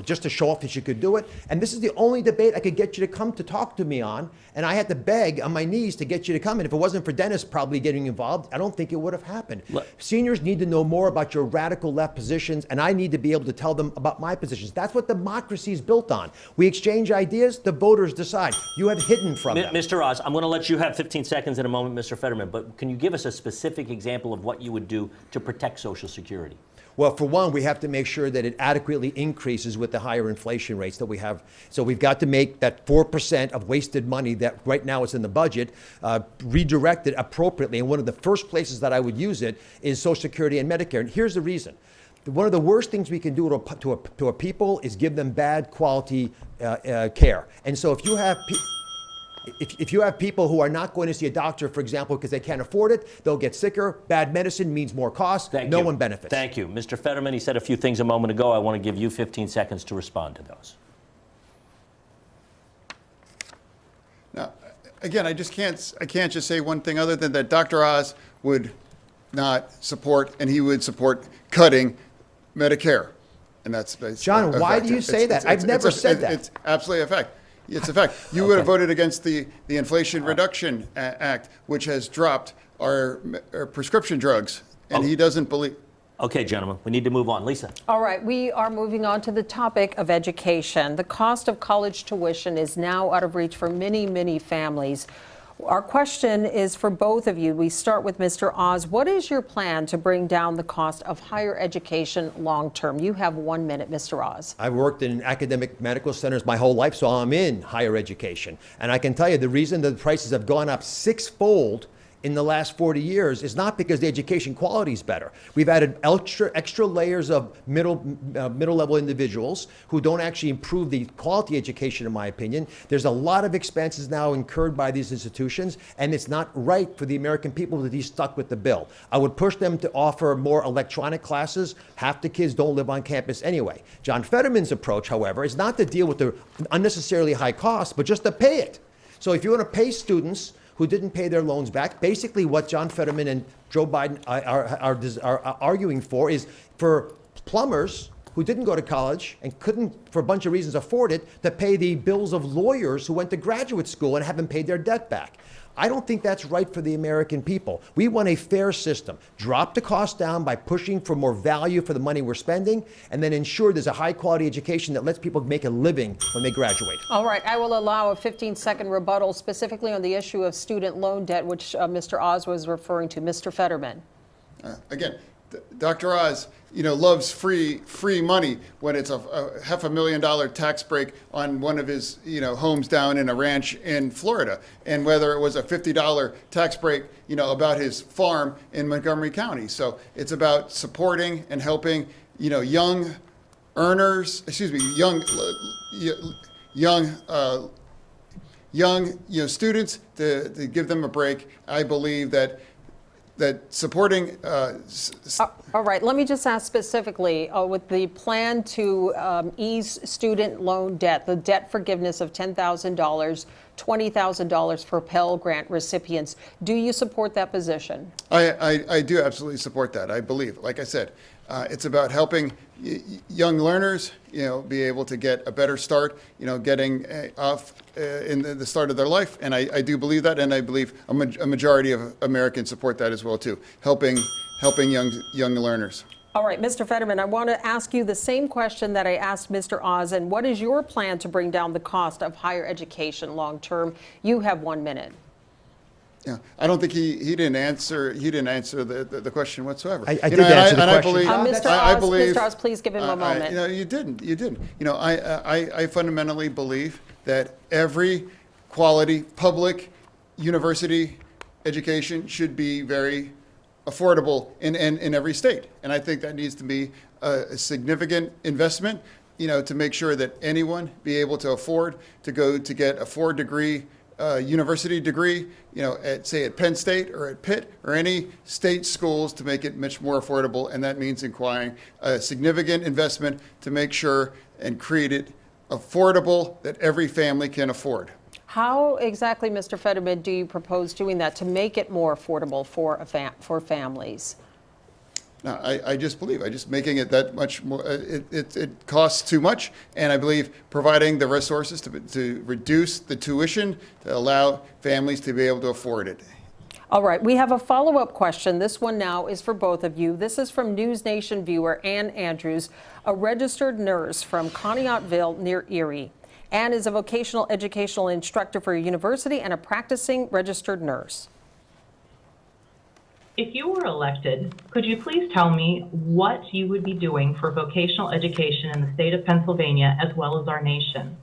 just to show off that you could do it. And this is the only debate I could get you to come to talk to me on. And I had to beg on my knees to get you to come. And if it wasn't for Dennis probably getting involved, I don't think it would have happened. Seniors need to know more about your radical left positions, and I need to be able to tell them about my positions. That's what democracy is built on. We exchange ideas, the voters decide. You have hidden from them. Mr. Oz, I'm going to let you have 15 seconds in a moment, Mr. Fetterman, but can you give us a specific example of what you would do to protect Social Security? Well, for one, we have to make sure that it adequately increases with the higher inflation rates that we have. So we've got to make that 4% of wasted money that right now is in the budget redirected appropriately. And one of the first places that I would use it is Social Security and Medicare. And here's the reason. One of the worst things we can do to a people is give them bad quality care. And so if you have if you have people who are not going to see a doctor, for example, because they can't afford it, they'll get sicker. Bad medicine means more cost. No one benefits. Thank you. Mr. Fetterman, he said a few things a moment ago. I want to give you 15 seconds to respond to those. Now, again, I can't just say one thing other than that Dr. Oz would not support, and he would support cutting Medicare. And that's John, why do you say that? I've never said that. It's absolutely a fact. It's a fact. You would have voted against the Inflation Reduction Act, which has dropped our prescription drugs, and he doesn't believe. Okay, gentlemen, we need to move on. Lisa. All right, we are moving on to the topic of education. The cost of college tuition is now out of reach for many, many families. Our question is for both of you. We start with Mr. Oz. What is your plan to bring down the cost of higher education long term? You have 1 minute, Mr. Oz. I've worked in academic medical centers my whole life, so I'm in higher education. And I can tell you the reason the prices have gone up sixfold in the last 40 years is not because the education quality is better. We've added extra layers of middle-level individuals who don't actually improve the quality education, in my opinion. There's a lot of expenses now incurred by these institutions, and it's not right for the American people to be stuck with the bill. I would push them to offer more electronic classes. Half the kids don't live on campus anyway. John Fetterman's approach, however, is not to deal with the unnecessarily high costs, but just to pay it. So if you want to pay students who didn't pay their loans back, basically what John Fetterman and Joe Biden are arguing for is for plumbers who didn't go to college and couldn't, for a bunch of reasons, afford it, to pay the bills of lawyers who went to graduate school and haven't paid their debt back. I don't think that's right for the American people. We want a fair system. Drop the cost down by pushing for more value for the money we're spending, and then ensure there's a high-quality education that lets people make a living when they graduate. All right, I will allow a 15-second rebuttal specifically on the issue of student loan debt, which Mr. Oz was referring to. Mr. Fetterman. Again, Dr. Oz, loves free money when it's a $500,000 tax break on one of his, homes down in a ranch in Florida, and whether it was a $50 tax break, about his farm in Montgomery County. So it's about supporting and helping, young earners, young students to give them a break. I believe that supporting. All right, let me just ask specifically, with the plan to ease student loan debt, the debt forgiveness of $10,000, $20,000 for Pell Grant recipients, do you support that position? I do absolutely support that. I believe, like I said, it's about helping young learners, be able to get a better start, getting off in the start of their life. And I do believe that, and I believe a majority of Americans support that as well too, helping young learners. All right, Mr. Fetterman, I want to ask you the same question that I asked Mr. Oz. And what is your plan to bring down the cost of higher education long term? You have 1 minute. Yeah, I don't think he didn't answer. He didn't answer the question whatsoever. I did answer the question. Mr. Oz, please give him a moment. You didn't. I fundamentally believe that every quality public university education should be very affordable in every state, and I think that needs to be a significant investment. To make sure that anyone be able to afford to go to get a 4-degree university degree, at Penn State or at Pitt or any state schools, to make it much more affordable. And that means acquiring a significant investment to make sure and create it affordable that every family can afford. How exactly, Mr. Fetterman, do you propose doing that to make it more affordable for families? No, I just making it that much more, it costs too much, and I believe providing the resources to reduce the tuition to allow families to be able to afford it. All right, we have a follow-up question. This one now is for both of you. This is from News Nation viewer Ann Andrews, a registered nurse from Conneautville near Erie. Ann is a vocational educational instructor for a university and a practicing registered nurse. If you were elected, could you please tell me what you would be doing for vocational education in the state of Pennsylvania as well as our nation?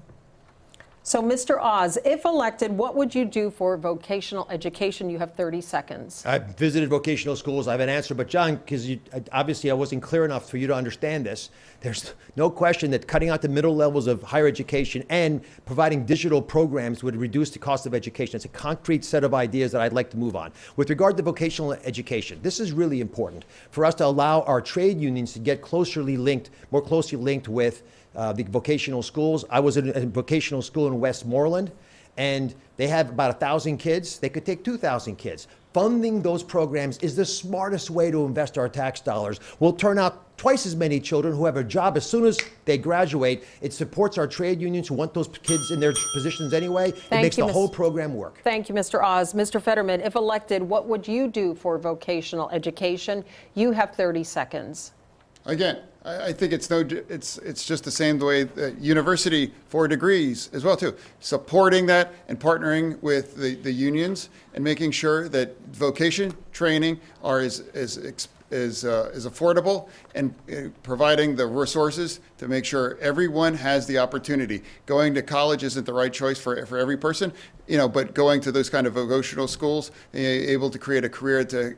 So, Mr. Oz, if elected, what would you do for vocational education? You have 30 seconds. I've visited vocational schools. I have an answer. But, John, because obviously I wasn't clear enough for you to understand this, there's no question that cutting out the middle levels of higher education and providing digital programs would reduce the cost of education. It's a concrete set of ideas that I'd like to move on. With regard to vocational education, this is really important for us to allow our trade unions to get more closely linked with the vocational schools. I was in a vocational school in Westmoreland, and they have about 1,000 kids. They could take 2,000 kids. Funding those programs is the smartest way to invest our tax dollars. We'll turn out twice as many children who have a job as soon as they graduate. It supports our trade unions who want those kids in their positions anyway. It makes the whole program work. Thank you, Mr. Oz. Mr. Fetterman, if elected, what would you do for vocational education? You have 30 seconds. Again, I think it's just the same way that university 4 degrees as well too. Supporting that and partnering with the unions and making sure that vocation training is affordable, and providing the resources to make sure everyone has the opportunity. Going to college isn't the right choice for every person, but going to those kind of vocational schools, able to create a career to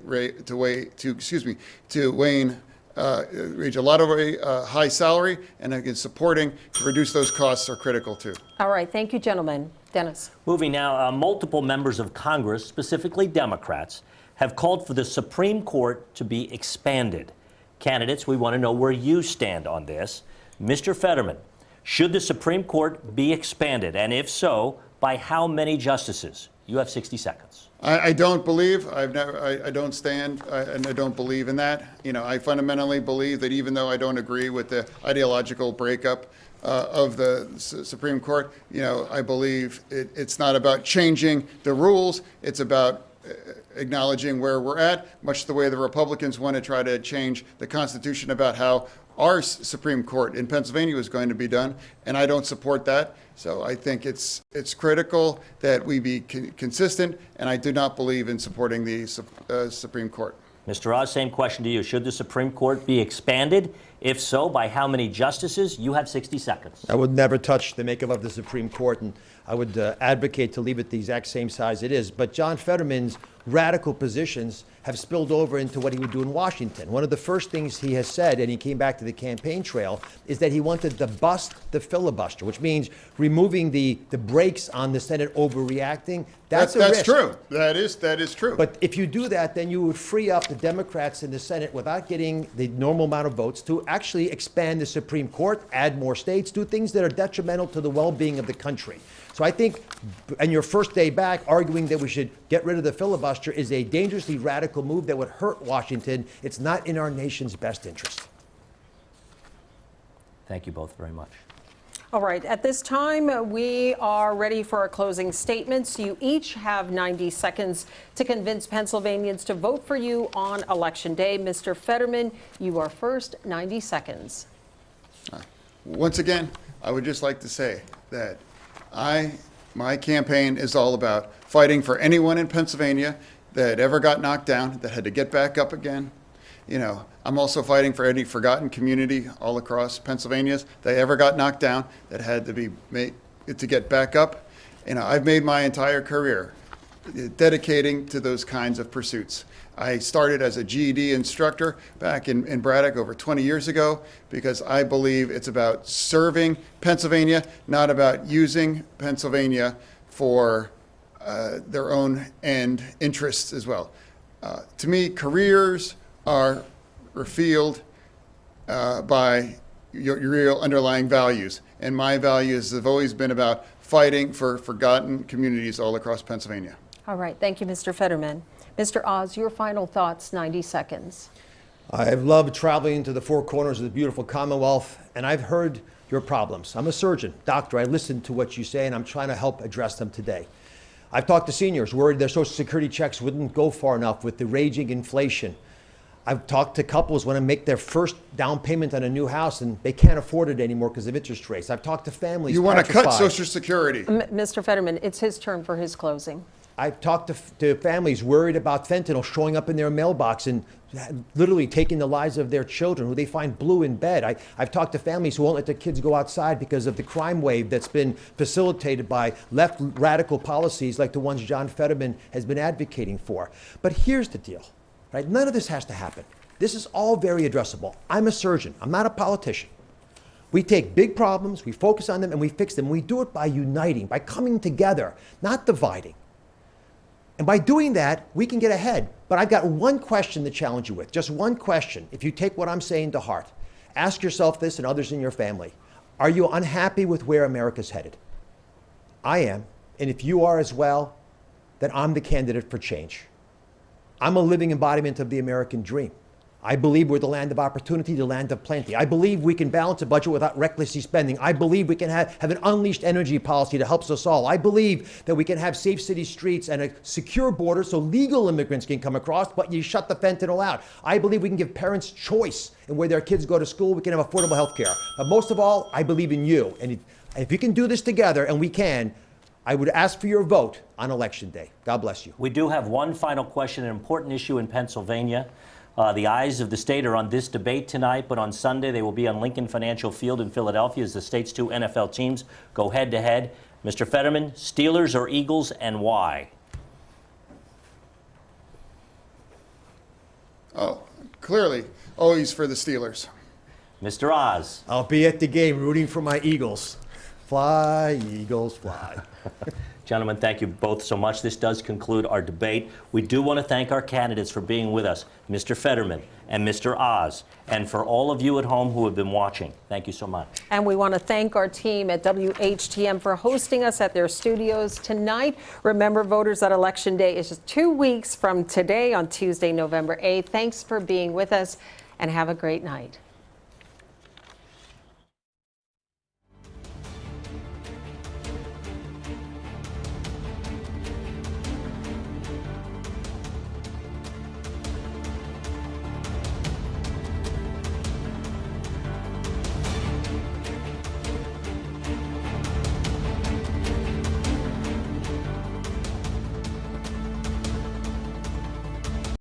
reach a lot of high salary, and again, supporting to reduce those costs are critical too. All right, thank you, gentlemen. Dennis. Moving now, multiple members of Congress, specifically Democrats, have called for the Supreme Court to be expanded. Candidates, we want to know where you stand on this. Mr. Fetterman, should the Supreme Court be expanded, and if so, by how many justices? You have 60 seconds. I don't believe, I don't stand, and I don't believe in that. I fundamentally believe that even though I don't agree with the ideological breakup of the Supreme Court, I believe it's not about changing the rules. It's about acknowledging where we're at, much the way the Republicans want to try to change the Constitution about how our Supreme Court in Pennsylvania is going to be done, and I don't support that. So I think it's critical that we be consistent, and I do not believe in supporting the Supreme Court. Mr. Oz, same question to you. Should the Supreme Court be expanded? If so, by how many justices? You have 60 seconds. I would never touch the makeup of the Supreme Court, and I would advocate to leave it the exact same size it is. But John Fetterman's radical positions have spilled over into what he would do in Washington. One of the first things he has said, and he came back to the campaign trail, is that he wanted to bust the filibuster, which means removing the brakes on the Senate overreacting. That's a risk. true. That is true. But if you do that, then you would free up the Democrats in the Senate without getting the normal amount of votes to actually expand the Supreme Court, add more states, do things that are detrimental to the well-being of the country. So I think, on your first day back, arguing that we should get rid of the filibuster is a dangerously radical move that would hurt Washington. It's not in our nation's best interest. Thank you both very much. All right, at this time, we are ready for our closing statements. You each have 90 seconds to convince Pennsylvanians to vote for you on Election Day. Mr. Fetterman, you are first, 90 seconds. Once again, I would just like to say that my campaign is all about fighting for anyone in Pennsylvania that ever got knocked down, that had to get back up again. You know, I'm also fighting for any forgotten community all across Pennsylvania that ever got knocked down, that had to be made to get back up. You know, I've made my entire career dedicating to those kinds of pursuits. I started as a GED instructor back in Braddock over 20 years ago because I believe it's about serving Pennsylvania, not about using Pennsylvania for their own end interests as well. To me, careers are revealed by your real underlying values. And my values have always been about fighting for forgotten communities all across Pennsylvania. All right, thank you, Mr. Fetterman. Mr. Oz, your final thoughts, 90 seconds. I've loved traveling to the four corners of the beautiful Commonwealth, and I've heard your problems. I'm a surgeon, doctor. I listen to what you say, and I'm trying to help address them today. I've talked to seniors worried their Social Security checks wouldn't go far enough with the raging inflation. I've talked to couples want to make their first down payment on a new house, and they can't afford it anymore because of interest rates. I've talked to families You want to cut petrified. Social Security. Mr. Fetterman, it's his turn for his closing. I've talked to families worried about fentanyl showing up in their mailbox and literally taking the lives of their children who they find blue in bed. I've talked to families who won't let their kids go outside because of the crime wave that's been facilitated by left radical policies like the ones John Fetterman has been advocating for. But here's the deal, right? None of this has to happen. This is all very addressable. I'm a surgeon. I'm not a politician. We take big problems, we focus on them, and we fix them. We do it by uniting, by coming together, not dividing. And by doing that, we can get ahead. But I've got one question to challenge you with, just one question. If you take what I'm saying to heart, ask yourself this and others in your family. Are you unhappy with where America's headed? I am. And if you are as well, then I'm the candidate for change. I'm a living embodiment of the American dream. I believe we're the land of opportunity, the land of plenty. I believe we can balance a budget without recklessly spending. I believe we can have an unleashed energy policy that helps us all. I believe that we can have safe city streets and a secure border so legal immigrants can come across, but you shut the fentanyl out. I believe we can give parents choice in where their kids go to school. We can have affordable health care. But most of all, I believe in you. And if you can do this together, and we can, I would ask for your vote on Election Day. God bless you. We do have one final question, an important issue in Pennsylvania. The eyes of the state are on this debate tonight, but on Sunday they will be on Lincoln Financial Field in Philadelphia as the state's two NFL teams go head-to-head. Mr. Fetterman, Steelers or Eagles, and why? Oh, clearly, always for the Steelers. Mr. Oz. I'll be at the game rooting for my Eagles. Fly, Eagles, fly. Gentlemen, thank you both so much. This does conclude our debate. We do want to thank our candidates for being with us, Mr. Fetterman and Mr. Oz, and for all of you at home who have been watching. Thank you so much. And we want to thank our team at WHTM for hosting us at their studios tonight. Remember, voters, that Election Day is just 2 weeks from today on Tuesday, November 8th. Thanks for being with us, and have a great night.